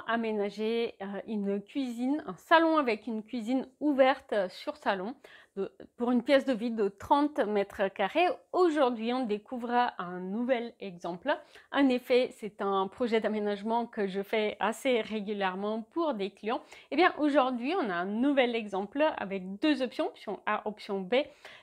aménager une cuisine, un salon avec une cuisine ouverte sur salon pour une pièce de vie de 30 mètres carrés. Aujourd'hui, on découvre un nouvel exemple. En effet, c'est un projet d'aménagement que je fais assez régulièrement pour des clients. Eh bien, aujourd'hui, on a un nouvel exemple avec deux options, option A, option B,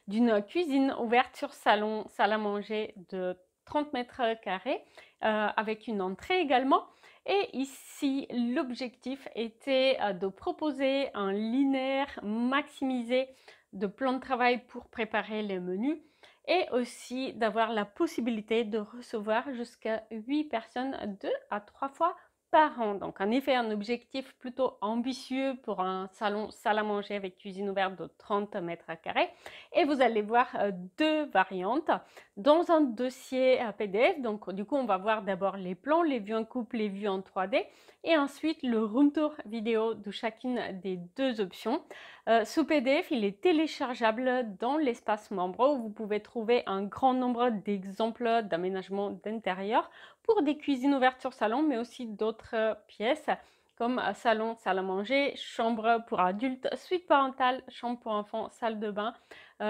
d'une cuisine ouverte sur salon, salle à manger de 30 mètres carrés, avec une entrée également. Et ici, l'objectif était de proposer un linéaire maximisé de plan de travail pour préparer les menus et aussi d'avoir la possibilité de recevoir jusqu'à 8 personnes 2 à 3 fois par an. Donc en effet, un objectif plutôt ambitieux pour un salon salle à manger avec cuisine ouverte de 30 mètres carrés. Et vous allez voir deux variantes dans un dossier PDF. Donc du coup, on va voir d'abord les plans, les vues en coupe, les vues en 3D et ensuite le room tour vidéo de chacune des deux options. Ce PDF, il est téléchargeable dans l'espace membre où vous pouvez trouver un grand nombre d'exemples d'aménagement d'intérieur pour des cuisines ouvertes sur salon, mais aussi d'autres pièces comme salon, salle à manger, chambre pour adultes, suite parentale, chambre pour enfants, salle de bain,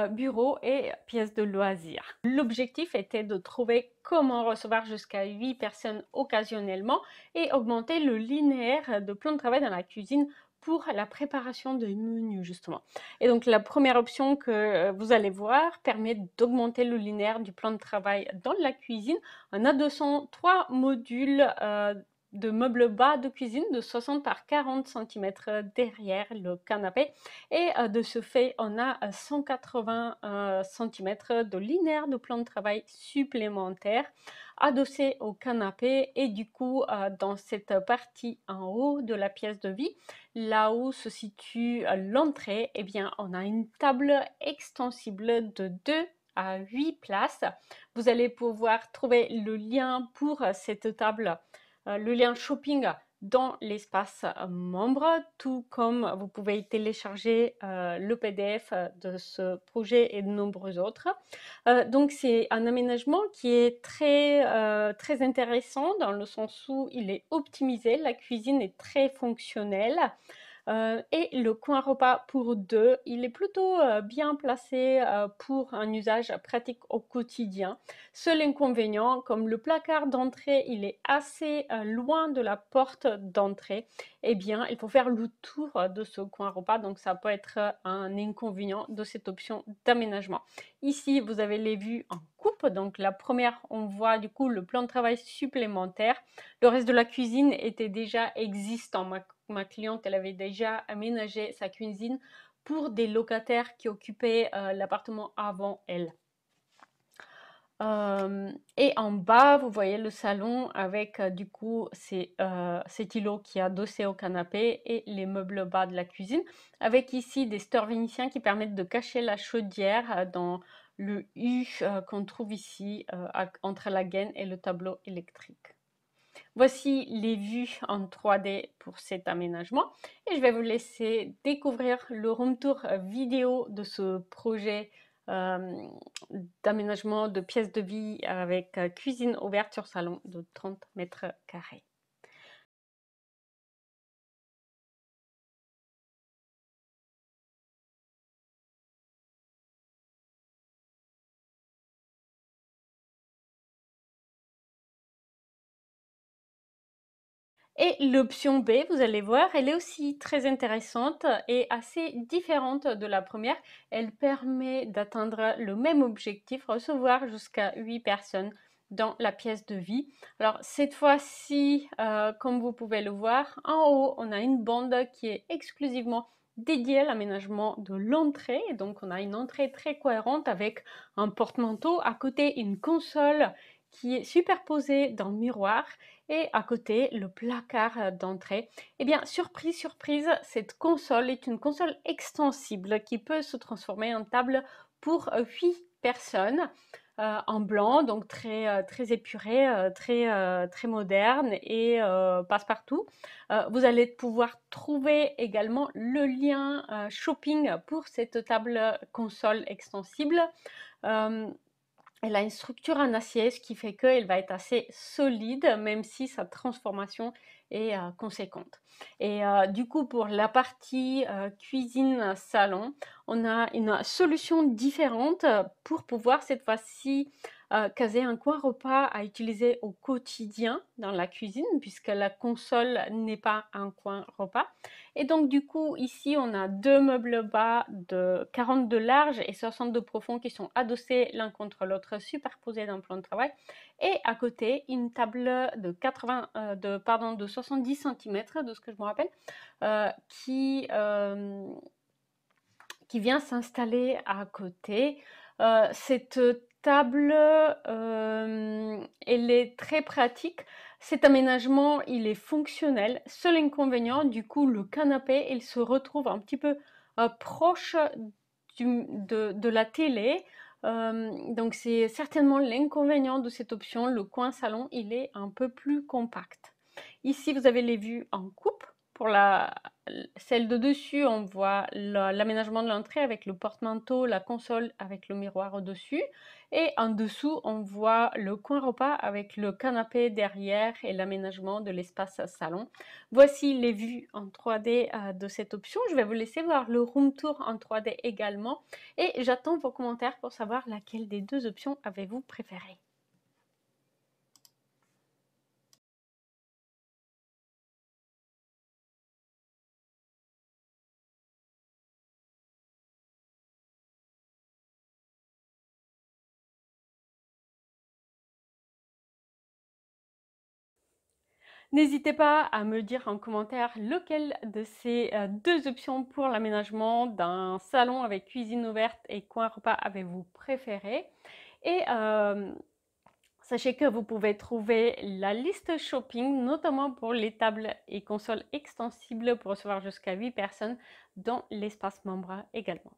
bureau et pièces de loisirs. L'objectif était de trouver comment recevoir jusqu'à 8 personnes occasionnellement et augmenter le linéaire de plan de travail dans la cuisine pour la préparation de menus justement. Et donc la première option que vous allez voir permet d'augmenter le linéaire du plan de travail dans la cuisine en adossant 3 modules de meubles bas de cuisine de 60 par 40 cm derrière le canapé et de ce fait on a 180 cm de linéaire de plan de travail supplémentaire adossé au canapé et du coup dans cette partie en haut de la pièce de vie, là où se situe l'entrée, eh bien on a une table extensible de 2 à 8 places. Vous allez pouvoir trouver le lien pour cette table, le lien shopping dans l'espace membre, tout comme vous pouvez télécharger le PDF de ce projet et de nombreux autres. Donc c'est un aménagement qui est très intéressant dans le sens où il est optimisé, la cuisine est très fonctionnelle. Et le coin repas pour deux, il est plutôt bien placé pour un usage pratique au quotidien. Seul inconvénient, comme le placard d'entrée, il est assez loin de la porte d'entrée, eh bien, il faut faire le tour de ce coin repas, donc ça peut être un inconvénient de cette option d'aménagement. Ici, vous avez les vues en coupe, donc la première, on voit du coup le plan de travail supplémentaire. Le reste de la cuisine était déjà existant. Ma cliente, elle avait déjà aménagé sa cuisine pour des locataires qui occupaient l'appartement avant elle. Et en bas, vous voyez le salon avec du coup cet îlot qui est adossé au canapé et les meubles bas de la cuisine, avec ici des stores vénitiens qui permettent de cacher la chaudière dans le U qu'on trouve ici entre la gaine et le tableau électrique. Voici les vues en 3D pour cet aménagement et je vais vous laisser découvrir le room tour vidéo de ce projet d'aménagement de pièces de vie avec cuisine ouverte sur salon de 30 mètres carrés. Et l'option B, vous allez voir, elle est aussi très intéressante et assez différente de la première. Elle permet d'atteindre le même objectif, recevoir jusqu'à 8 personnes dans la pièce de vie. Alors cette fois-ci, comme vous pouvez le voir, en haut, on a une bande qui est exclusivement dédiée à l'aménagement de l'entrée. Donc on a une entrée très cohérente avec un porte-manteau, à côté une console qui est superposée dans le miroir et à côté le placard d'entrée. Eh bien, surprise, surprise, cette console est une console extensible qui peut se transformer en table pour 8 personnes en blanc, donc très épuré, très moderne et passe-partout. Vous allez pouvoir trouver également le lien shopping pour cette table console extensible. Elle a une structure en acier, ce qui fait qu'elle va être assez solide, même si sa transformation est conséquente. Et du coup, pour la partie cuisine-salon, on a une solution différente pour pouvoir cette fois-ci caser un coin repas à utiliser au quotidien dans la cuisine, puisque la console n'est pas un coin repas. Et donc du coup, ici, on a deux meubles bas de 40 de large et 60 de profond qui sont adossés l'un contre l'autre, superposés dans le plan de travail. Et à côté, une table de 70 cm, de ce que je me rappelle, qui vient s'installer à côté. Cette table, elle est très pratique. Cet aménagement, il est fonctionnel. Seul inconvénient, du coup, le canapé, il se retrouve un petit peu proche de la télé. Donc c'est certainement l'inconvénient de cette option. Le coin salon, il est un peu plus compact. Ici, vous avez les vues en coupe. Pour celle de dessus, on voit l'aménagement de l'entrée avec le porte-manteau, la console avec le miroir au-dessus. Et en dessous, on voit le coin repas avec le canapé derrière et l'aménagement de l'espace salon. Voici les vues en 3D de cette option. Je vais vous laisser voir le room tour en 3D également. Et j'attends vos commentaires pour savoir laquelle des deux options avez-vous préférée. N'hésitez pas à me dire en commentaire lequel de ces deux options pour l'aménagement d'un salon avec cuisine ouverte et coin repas avez-vous préféré. Et sachez que vous pouvez trouver la liste shopping, notamment pour les tables et consoles extensibles pour recevoir jusqu'à 8 personnes dans l'espace membre également.